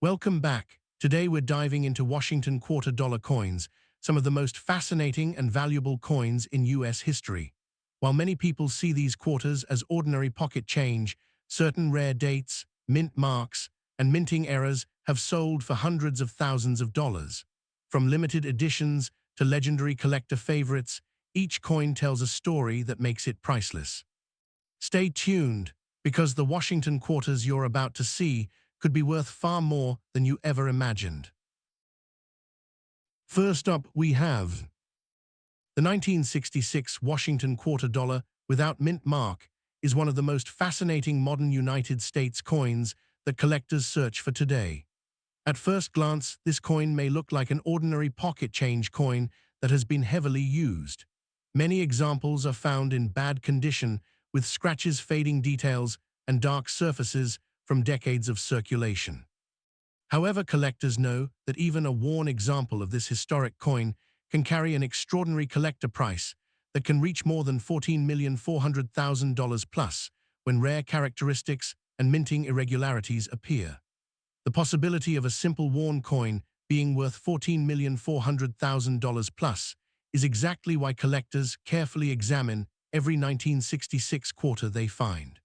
Welcome back. Today we're diving into Washington quarter dollar coins, some of the most fascinating and valuable coins in US history. While many people see these quarters as ordinary pocket change, certain rare dates, mint marks, and minting errors have sold for hundreds of thousands of dollars. From limited editions to legendary collector favorites, each coin tells a story that makes it priceless. Stay tuned, because the Washington quarters you're about to see could be worth far more than you ever imagined. First up, we have the 1966 Washington quarter dollar without mint mark is one of the most fascinating modern United States coins that collectors search for today. At first glance, this coin may look like an ordinary pocket change coin that has been heavily used. Many examples are found in bad condition, with scratches, fading details, and dark surfaces from decades of circulation. However, collectors know that even a worn example of this historic coin can carry an extraordinary collector price that can reach more than $14,400,000 plus when rare characteristics and minting irregularities appear. The possibility of a simple worn coin being worth $14,400,000 plus is exactly why collectors carefully examine every 1966 quarter they find.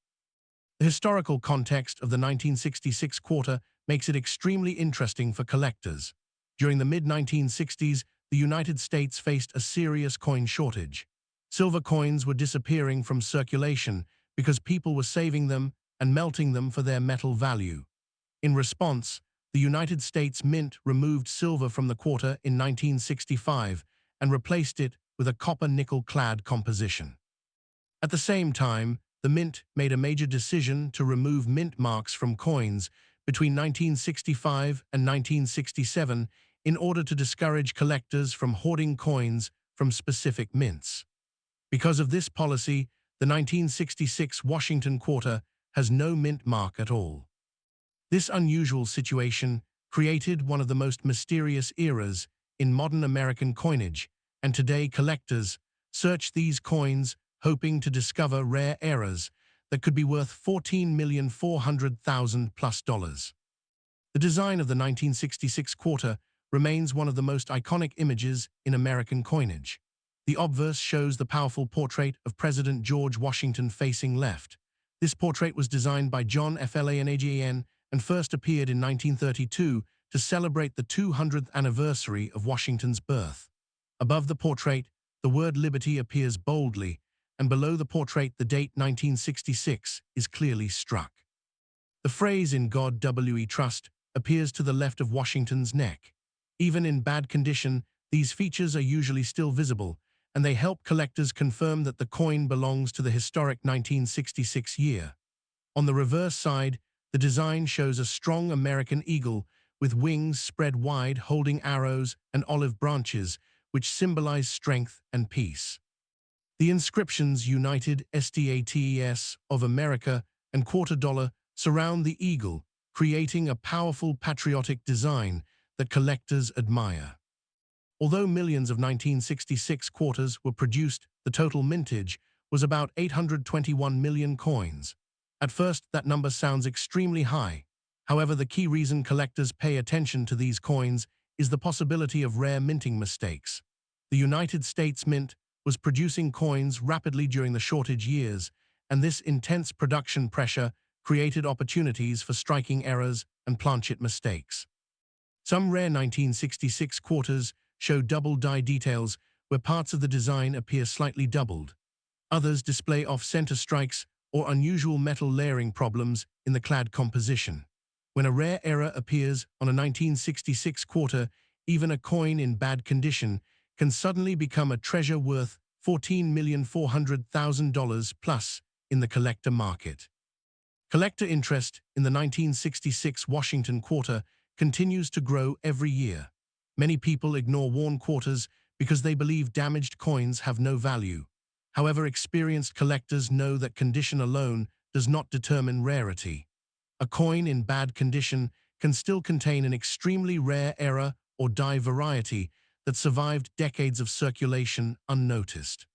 The historical context of the 1966 quarter makes it extremely interesting for collectors. During the mid-1960s, the United States faced a serious coin shortage. Silver coins were disappearing from circulation because people were saving them and melting them for their metal value. In response, the United States Mint removed silver from the quarter in 1965 and replaced it with a copper-nickel clad composition. At the same time, the Mint made a major decision to remove mint marks from coins between 1965 and 1967 in order to discourage collectors from hoarding coins from specific mints. Because of this policy, the 1966 Washington quarter has no mint mark at all. This unusual situation created one of the most mysterious eras in modern American coinage, and today collectors search these coins hoping to discover rare errors that could be worth $14,400,000 plus dollars. The design of the 1966 quarter remains one of the most iconic images in American coinage. The obverse shows the powerful portrait of President George Washington facing left. This portrait was designed by John Flanagan and first appeared in 1932 to celebrate the 200th anniversary of Washington's birth. Above the portrait, the word liberty appears boldly, and below the portrait the date 1966 is clearly struck. The phrase "In God We Trust" appears to the left of Washington's neck. Even in bad condition, these features are usually still visible, and they help collectors confirm that the coin belongs to the historic 1966 year. On the reverse side, the design shows a strong American eagle with wings spread wide holding arrows and olive branches, which symbolize strength and peace. The inscriptions United States of America and quarter dollar surround the eagle, creating a powerful patriotic design that collectors admire. Although millions of 1966 quarters were produced, the total mintage was about 821 million coins. At first, that number sounds extremely high. However, the key reason collectors pay attention to these coins is the possibility of rare minting mistakes. The United States Mint was producing coins rapidly during the shortage years, and this intense production pressure created opportunities for striking errors and planchet mistakes. Some rare 1966 quarters show double die details where parts of the design appear slightly doubled. Others display off-center strikes or unusual metal layering problems in the clad composition. When a rare error appears on a 1966 quarter, even a coin in bad condition can suddenly become a treasure worth $14,400,000 plus in the collector market. Collector interest in the 1966 Washington quarter continues to grow every year. Many people ignore worn quarters because they believe damaged coins have no value. However, experienced collectors know that condition alone does not determine rarity. A coin in bad condition can still contain an extremely rare error or die variety that survived decades of circulation unnoticed.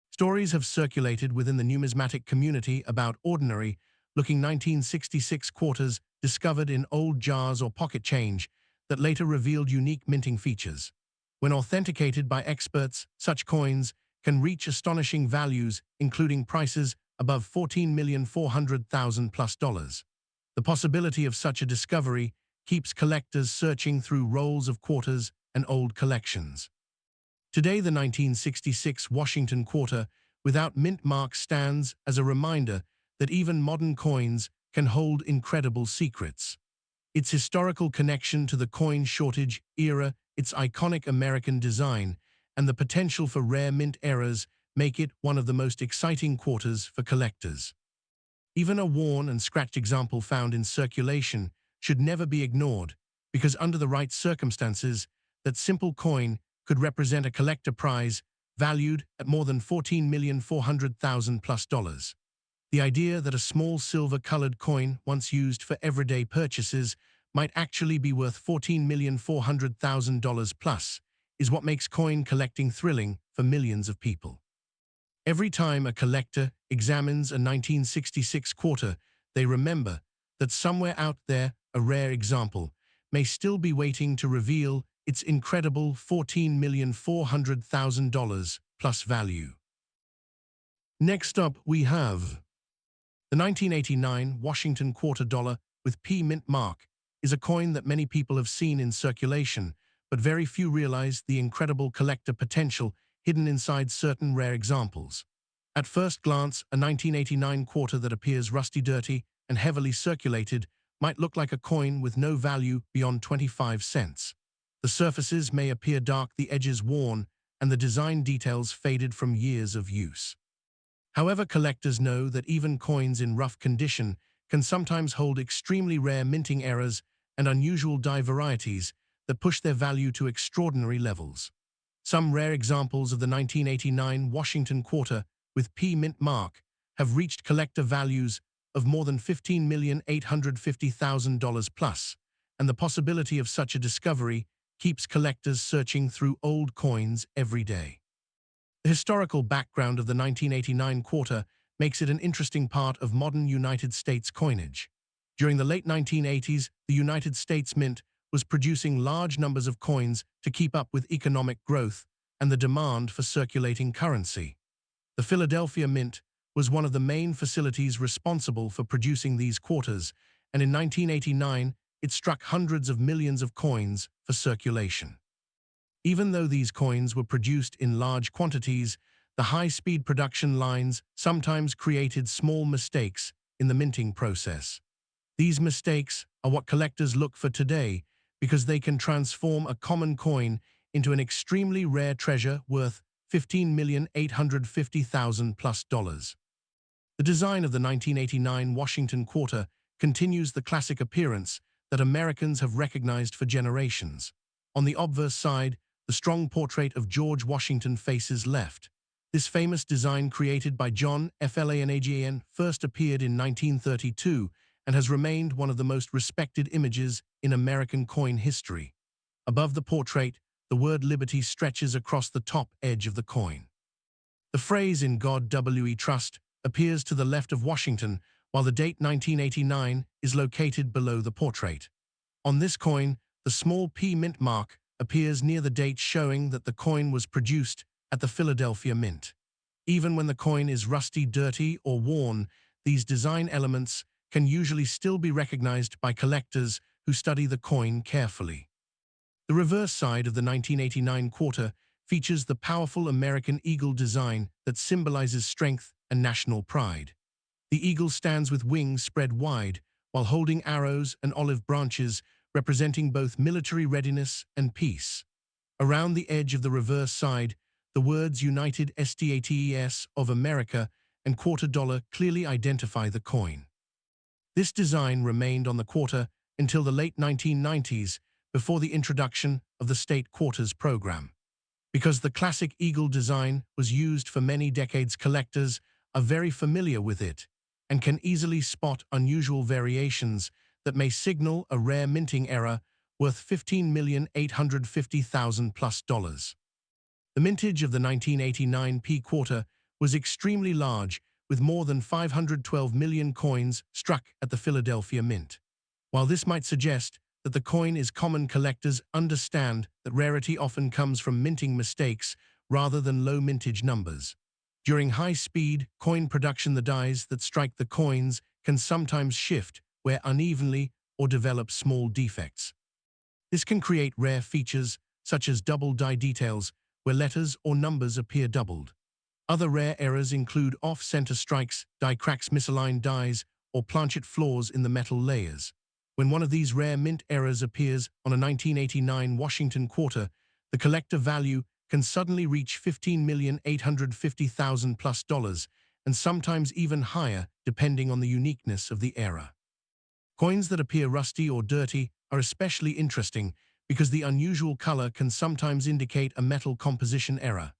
Stories have circulated within the numismatic community about ordinary looking 1966 quarters discovered in old jars or pocket change that later revealed unique minting features. When authenticated by experts, such coins can reach astonishing values, including prices above $14,400,000 plus. The possibility of such a discovery keeps collectors searching through rolls of quarters and old collections. Today, the 1966 Washington quarter without mint mark stands as a reminder that even modern coins can hold incredible secrets. Its historical connection to the coin shortage era, its iconic American design, and the potential for rare mint errors make it one of the most exciting quarters for collectors. Even a worn and scratched example found in circulation should never be ignored, because under the right circumstances, that simple coin could represent a collector prize valued at more than $14,400,000 plus. The idea that a small silver-colored coin once used for everyday purchases might actually be worth $14,400,000 plus is what makes coin collecting thrilling for millions of people. Every time a collector examines a 1966 quarter, they remember that somewhere out there, a rare example may still be waiting to reveal its incredible $14,400,000 plus value. Next up, we have the 1989 Washington quarter dollar with P mint mark is a coin that many people have seen in circulation, but very few realize the incredible collector potential hidden inside certain rare examples. At first glance, a 1989 quarter that appears rusty, dirty, and heavily circulated might look like a coin with no value beyond 25 cents. The surfaces may appear dark, the edges worn, and the design details faded from years of use. However, collectors know that even coins in rough condition can sometimes hold extremely rare minting errors and unusual die varieties that push their value to extraordinary levels. Some rare examples of the 1989 Washington quarter with P mint mark have reached collector values of more than $15,850,000 plus, and the possibility of such a discovery keeps collectors searching through old coins every day. The historical background of the 1989 quarter makes it an interesting part of modern United States coinage. During the late 1980s, the United States Mint was producing large numbers of coins to keep up with economic growth and the demand for circulating currency. The Philadelphia Mint was one of the main facilities responsible for producing these quarters, and in 1989, it struck hundreds of millions of coins for circulation. Even though these coins were produced in large quantities, the high-speed production lines sometimes created small mistakes in the minting process. These mistakes are what collectors look for today because they can transform a common coin into an extremely rare treasure worth $15,850,000 plus. The design of the 1989 Washington quarter continues the classic appearance that Americans have recognized for generations. On the obverse side, the strong portrait of George Washington faces left. This famous design, created by John Flanagan, first appeared in 1932 and has remained one of the most respected images in American coin history. Above the portrait, the word liberty stretches across the top edge of the coin. The phrase "In God We Trust" appears to the left of Washington, while the date 1989 is located below the portrait. On this coin, the small P mint mark appears near the date, showing that the coin was produced at the Philadelphia Mint. Even when the coin is rusty, dirty, or worn, these design elements can usually still be recognized by collectors who study the coin carefully. The reverse side of the 1989 quarter features the powerful American eagle design that symbolizes strength and national pride. The eagle stands with wings spread wide, while holding arrows and olive branches, representing both military readiness and peace. Around the edge of the reverse side, the words United States of America and quarter dollar clearly identify the coin. This design remained on the quarter until the late 1990s, before the introduction of the state quarters program. Because the classic eagle design was used for many decades, collectors are very familiar with it and can easily spot unusual variations that may signal a rare minting error worth $15,850,000 plus. The mintage of the 1989 P quarter was extremely large, with more than 512 million coins struck at the Philadelphia Mint. While this might suggest that the coin is common, collectors understand that rarity often comes from minting mistakes rather than low mintage numbers. During high-speed coin production, the dies that strike the coins can sometimes shift, wear unevenly, or develop small defects. This can create rare features, such as double die details, where letters or numbers appear doubled. Other rare errors include off-center strikes, die cracks, misaligned dies, or planchet flaws in the metal layers. When one of these rare mint errors appears on a 1989 Washington quarter, the collector value can suddenly reach $15,850,000 plus, and sometimes even higher depending on the uniqueness of the era. Coins that appear rusty or dirty are especially interesting because the unusual color can sometimes indicate a metal composition error.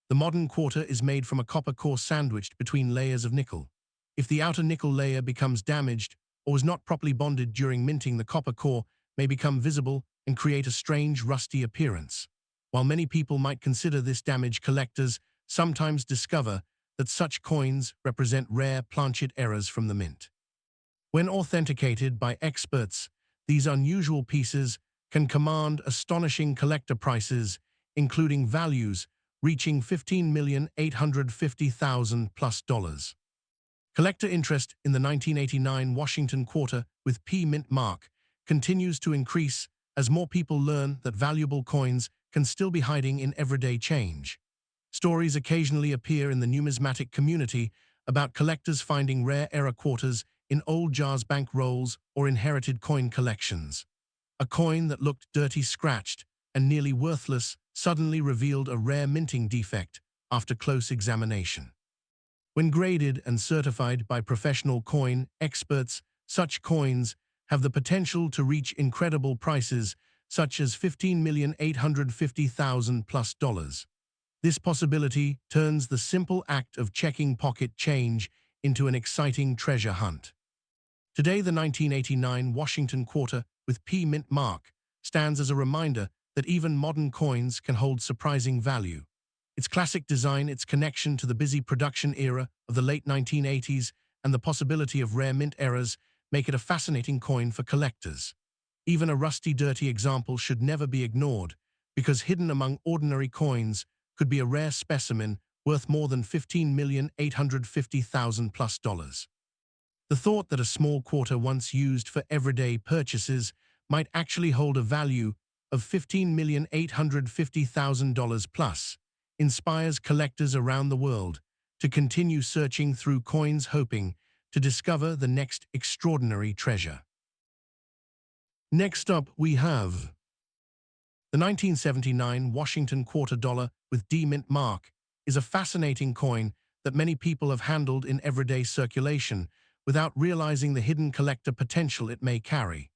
The modern quarter is made from a copper core sandwiched between layers of nickel. If the outer nickel layer becomes damaged or was not properly bonded during minting, the copper core may become visible and create a strange rusty appearance. While many people might consider this damage, collectors sometimes discover that such coins represent rare planchet errors from the mint. When authenticated by experts, these unusual pieces can command astonishing collector prices, including values reaching $15,850,000 plus. Collector interest in the 1989 Washington quarter with P mint mark continues to increase as more people learn that valuable coins can still be hiding in everyday change. Stories occasionally appear in the numismatic community about collectors finding rare era quarters in old jars, bank rolls, or inherited coin collections. A coin that looked dirty, scratched, and nearly worthless suddenly revealed a rare minting defect after close examination. When graded and certified by professional coin experts, such coins have the potential to reach incredible prices, such as $15,850,000 plus. This possibility turns the simple act of checking pocket change into an exciting treasure hunt. Today, the 1989 Washington quarter with P mint mark stands as a reminder that even modern coins can hold surprising value. Its classic design, its connection to the busy production era of the late 1980s, and the possibility of rare mint errors make it a fascinating coin for collectors. Even a rusty, dirty example should never be ignored, because hidden among ordinary coins could be a rare specimen worth more than $15,850,000 plus. The thought that a small quarter once used for everyday purchases might actually hold a value of $15,850,000 plus inspires collectors around the world to continue searching through coins, hoping to discover the next extraordinary treasure. Next up, we have the 1979 Washington quarter dollar with D mint mark is a fascinating coin that many people have handled in everyday circulation without realizing the hidden collector potential it may carry.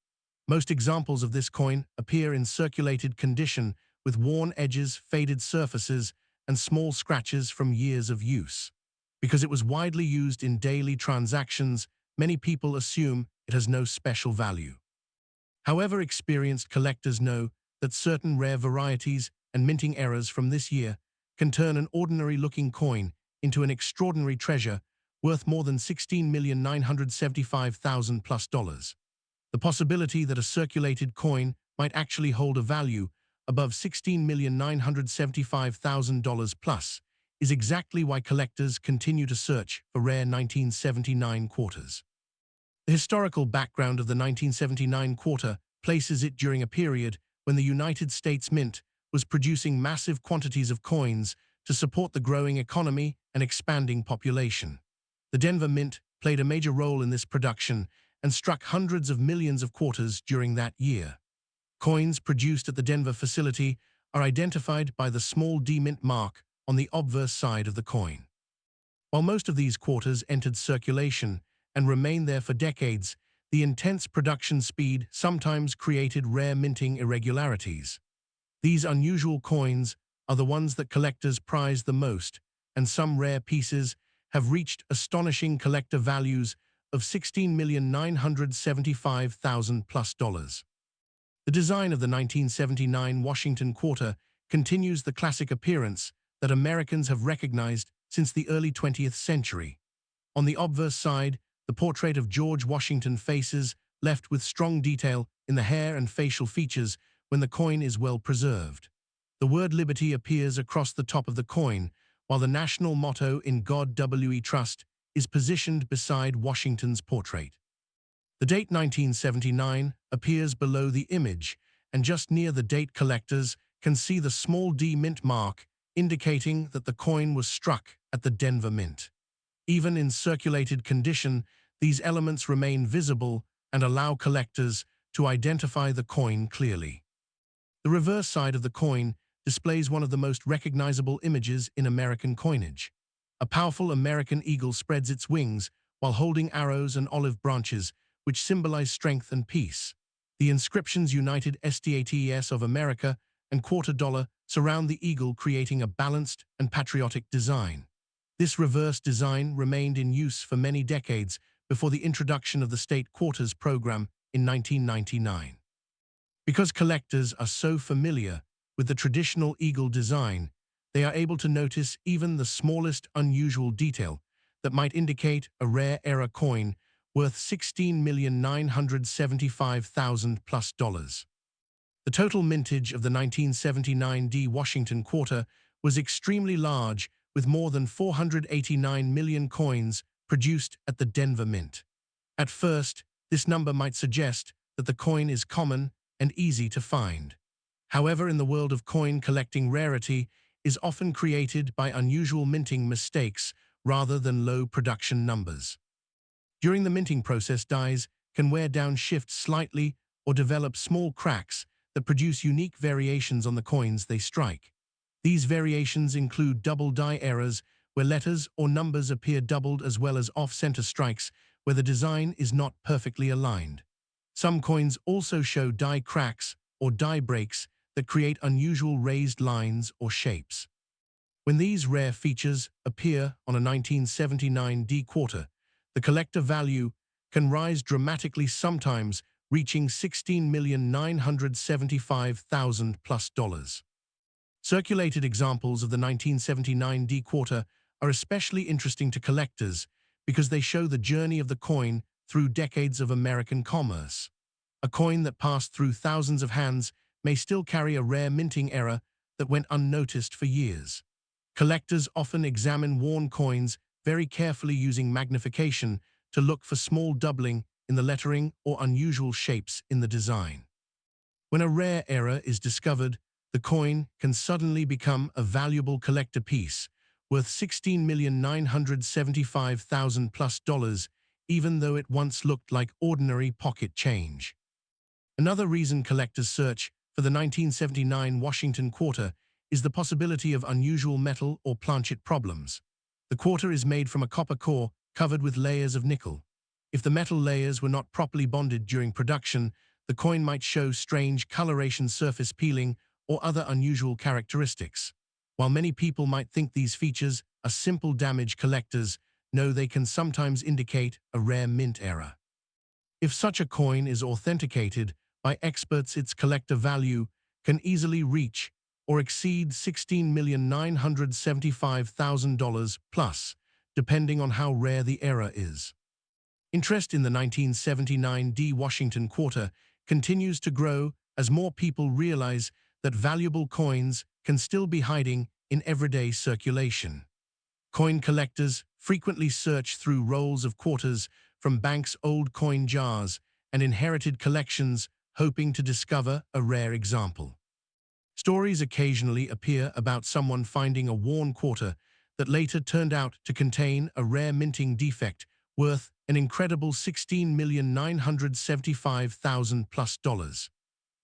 Most examples of this coin appear in circulated condition with worn edges, faded surfaces, and small scratches from years of use. Because it was widely used in daily transactions, many people assume it has no special value. However, experienced collectors know that certain rare varieties and minting errors from this year can turn an ordinary-looking coin into an extraordinary treasure worth more than $16,975,000 plus. The possibility that a circulated coin might actually hold a value above $16,975,000 plus is exactly why collectors continue to search for rare 1979 quarters. The historical background of the 1979 quarter places it during a period when the United States Mint was producing massive quantities of coins to support the growing economy and expanding population. The Denver Mint played a major role in this production and struck hundreds of millions of quarters during that year. Coins produced at the Denver facility are identified by the small D mint mark on the obverse side of the coin. While most of these quarters entered circulation and remained there for decades, the intense production speed sometimes created rare minting irregularities. These unusual coins are the ones that collectors prize the most, and some rare pieces have reached astonishing collector values of $16,975,000 plus. The design of the 1979 Washington quarter continues the classic appearance that Americans have recognized since the early 20th century. On the obverse side, the portrait of George Washington faces, left with strong detail in the hair and facial features when the coin is well preserved. The word liberty appears across the top of the coin, while the national motto "In God We Trust" is positioned beside Washington's portrait. The date 1979 appears below the image, and just near the date collectors can see the small D mint mark, indicating that the coin was struck at the Denver Mint. Even in circulated condition, these elements remain visible and allow collectors to identify the coin clearly. The reverse side of the coin displays one of the most recognizable images in American coinage. A powerful American eagle spreads its wings while holding arrows and olive branches, which symbolize strength and peace. The inscriptions United States of America and $quarter surround the eagle, creating a balanced and patriotic design. This reverse design remained in use for many decades before the introduction of the state quarters program in 1999. Because collectors are so familiar with the traditional eagle design, they are able to notice even the smallest unusual detail that might indicate a rare era coin worth $16,975,000 plus. The total mintage of the 1979 D Washington quarter was extremely large, with more than 489 million coins produced at the Denver Mint. At first, this number might suggest that the coin is common and easy to find. However, in the world of coin collecting, rarity is often created by unusual minting mistakes rather than low production numbers. During the minting process, dies can wear down, shift slightly, or develop small cracks that produce unique variations on the coins they strike. These variations include double die errors, where letters or numbers appear doubled, as well as off-center strikes, where the design is not perfectly aligned. Some coins also show die cracks or die breaks that create unusual raised lines or shapes. When these rare features appear on a 1979 D quarter, the collector value can rise dramatically, sometimes reaching $16,975,000 plus. Circulated examples of the 1979 D quarter are especially interesting to collectors because they show the journey of the coin through decades of American commerce. A coin that passed through thousands of hands may still carry a rare minting error that went unnoticed for years. Collectors often examine worn coins very carefully, using magnification to look for small doubling in the lettering or unusual shapes in the design. When a rare error is discovered, the coin can suddenly become a valuable collector piece, worth $16,975,000 plus, even though it once looked like ordinary pocket change. Another reason collectors search for the 1979 Washington quarter is the possibility of unusual metal or planchet problems. The quarter is made from a copper core covered with layers of nickel. If the metal layers were not properly bonded during production, the coin might show strange coloration, surface peeling, or other unusual characteristics. While many people might think these features are simple damage, collectors know they can sometimes indicate a rare mint error. If such a coin is authenticated by experts, its collector value can easily reach or exceed $16,975,000 plus, depending on how rare the error is. Interest in the 1979 D Washington quarter continues to grow as more people realize that valuable coins can still be hiding in everyday circulation. Coin collectors frequently search through rolls of quarters from banks' old coin jars and inherited collections, hoping to discover a rare example. Stories occasionally appear about someone finding a worn quarter that later turned out to contain a rare minting defect worth an incredible $16,975,000 plus.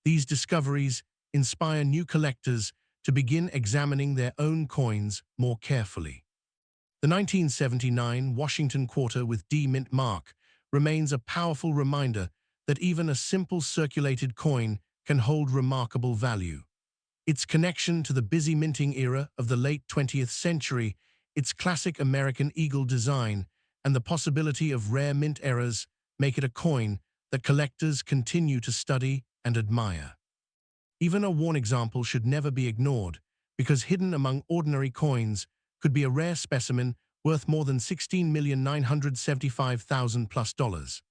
These discoveries inspire new collectors to begin examining their own coins more carefully. The 1979 Washington quarter with D mint mark remains a powerful reminder that even a simple circulated coin can hold remarkable value. Its connection to the busy minting era of the late 20th century, its classic American eagle design, and the possibility of rare mint errors make it a coin that collectors continue to study and admire. Even a worn example should never be ignored, because hidden among ordinary coins could be a rare specimen worth more than $16,975,000 plus dollars.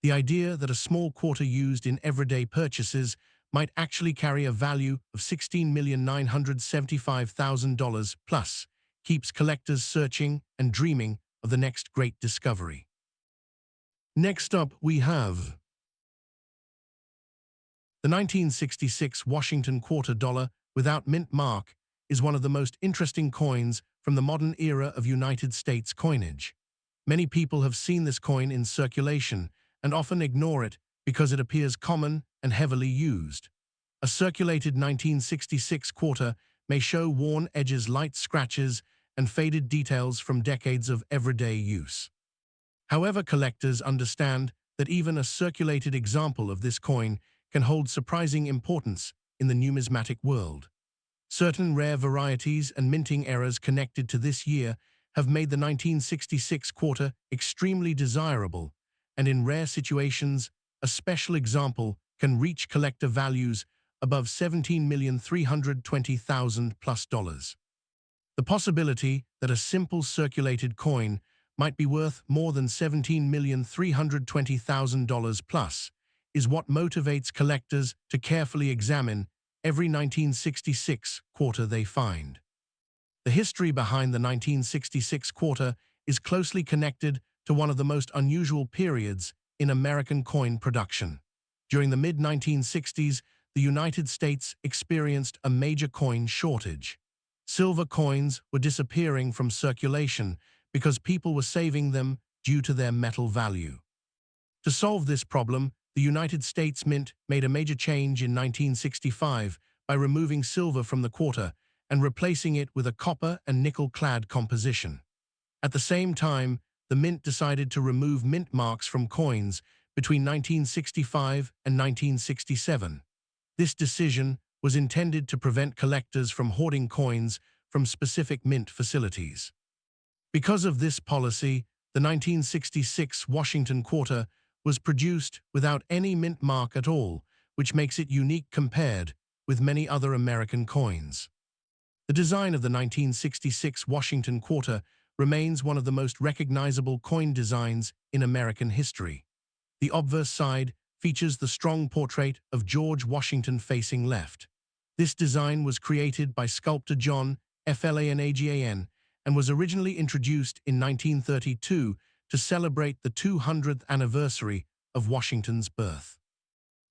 The idea that a small quarter used in everyday purchases might actually carry a value of $16,975,000 plus keeps collectors searching and dreaming of the next great discovery. Next up, we have the 1966 Washington quarter dollar without mint mark is one of the most interesting coins from the modern era of United States coinage. Many people have seen this coin in circulation and often ignore it because it appears common and heavily used. A circulated 1966 quarter may show worn edges, light scratches, and faded details from decades of everyday use. However, collectors understand that even a circulated example of this coin can hold surprising importance in the numismatic world. Certain rare varieties and minting errors connected to this year have made the 1966 quarter extremely desirable, and in rare situations, a special example can reach collector values above $17,320,000 plus dollars. The possibility that a simple circulated coin might be worth more than $17,320,000 plus is what motivates collectors to carefully examine every 1966 quarter they find. The history behind the 1966 quarter is closely connected to one of the most unusual periods in American coin production. During the mid-1960s, the United States experienced a major coin shortage. Silver coins were disappearing from circulation because people were saving them due to their metal value. To solve this problem, the United States Mint made a major change in 1965 by removing silver from the quarter and replacing it with a copper and nickel-clad composition. At the same time, the Mint decided to remove mint marks from coins between 1965 and 1967. This decision was intended to prevent collectors from hoarding coins from specific mint facilities. Because of this policy, the 1966 Washington quarter was produced without any mint mark at all, which makes it unique compared with many other American coins. The design of the 1966 Washington quarter remains one of the most recognizable coin designs in American history. The obverse side features the strong portrait of George Washington facing left. This design was created by sculptor John Flanagan and was originally introduced in 1932 to celebrate the 200th anniversary of Washington's birth.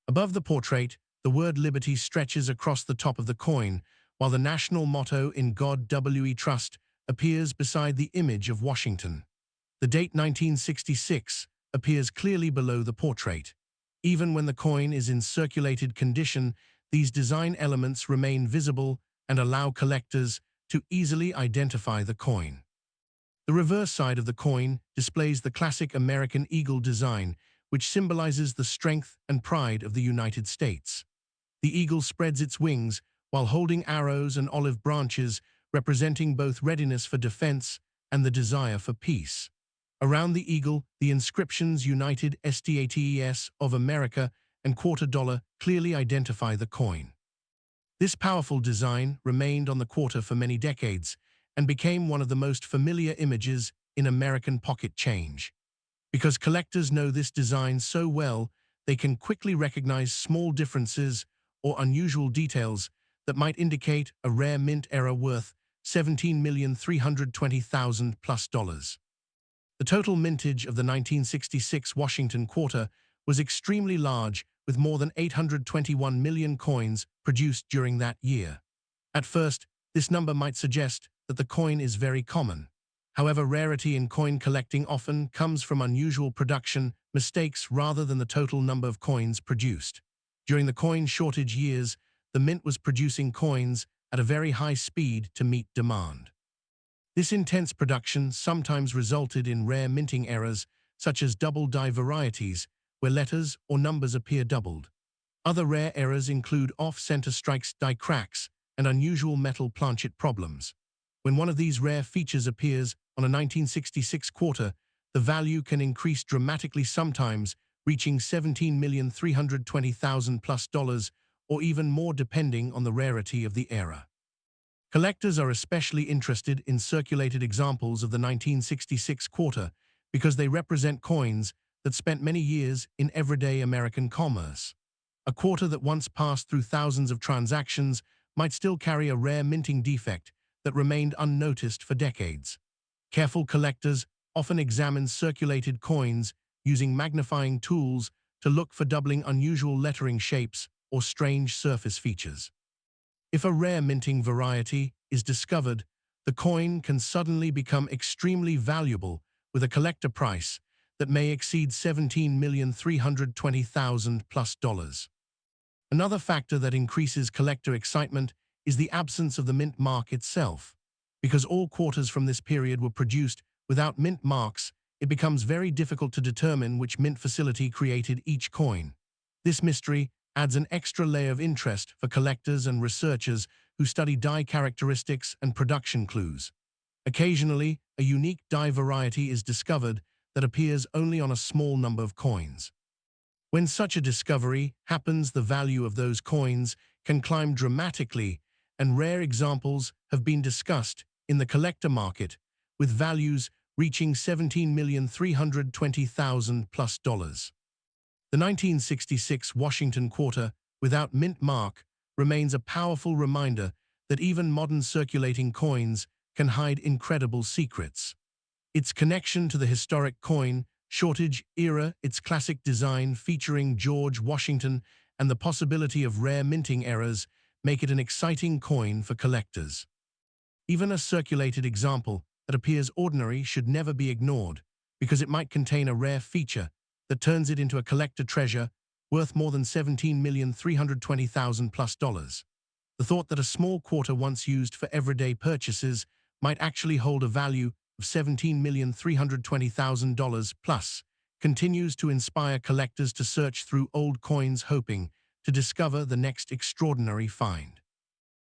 Above the portrait, the word Liberty stretches across the top of the coin, while the national motto "In God We Trust" appears beside the image of Washington. The date 1966 appears clearly below the portrait. Even when the coin is in circulated condition, these design elements remain visible and allow collectors to easily identify the coin. The reverse side of the coin displays the classic American eagle design, which symbolizes the strength and pride of the United States. The eagle spreads its wings while holding arrows and olive branches, representing both readiness for defense and the desire for peace. Around the eagle, the inscriptions United States of America and quarter dollar clearly identify the coin. This powerful design remained on the quarter for many decades and became one of the most familiar images in American pocket change. Because collectors know this design so well, they can quickly recognize small differences or unusual details that might indicate a rare mint error worth $17,320,000 plus dollars. The total mintage of the 1966 Washington quarter was extremely large, with more than 821 million coins produced during that year. At first, this number might suggest that the coin is very common. However, rarity in coin collecting often comes from unusual production mistakes rather than the total number of coins produced. During the coin shortage years, the mint was producing coins at a very high speed to meet demand. This intense production sometimes resulted in rare minting errors, such as double-die varieties, where letters or numbers appear doubled. Other rare errors include off-center strikes, die cracks, and unusual metal planchet problems. When one of these rare features appears on a 1966 quarter, the value can increase dramatically, sometimes reaching $17,320,000 plus dollars, or even more depending on the rarity of the error. Collectors are especially interested in circulated examples of the 1966 quarter because they represent coins that spent many years in everyday American commerce. A quarter that once passed through thousands of transactions might still carry a rare minting defect that remained unnoticed for decades. Careful collectors often examine circulated coins using magnifying tools to look for doubling unusual lettering shapes or strange surface features. If a rare minting variety is discovered, the coin can suddenly become extremely valuable with a collector price that may exceed $17,320,000 plus dollars. Another factor that increases collector excitement is the absence of the mint mark itself. Because all quarters from this period were produced without mint marks, it becomes very difficult to determine which mint facility created each coin. This mystery adds an extra layer of interest for collectors and researchers who study die characteristics and production clues. Occasionally, a unique die variety is discovered that appears only on a small number of coins. When such a discovery happens, the value of those coins can climb dramatically, and rare examples have been discussed in the collector market, with values reaching $17,320,000 plus dollars. The 1966 Washington quarter, without mint mark, remains a powerful reminder that even modern circulating coins can hide incredible secrets. Its connection to the historic coin shortage era, its classic design featuring George Washington, and the possibility of rare minting errors make it an exciting coin for collectors. Even a circulated example that appears ordinary should never be ignored, because it might contain a rare feature that turns it into a collector treasure worth more than $17,320,000 plus dollars. The thought that a small quarter once used for everyday purchases might actually hold a value of $17,320,000 plus continues to inspire collectors to search through old coins, hoping to discover the next extraordinary find.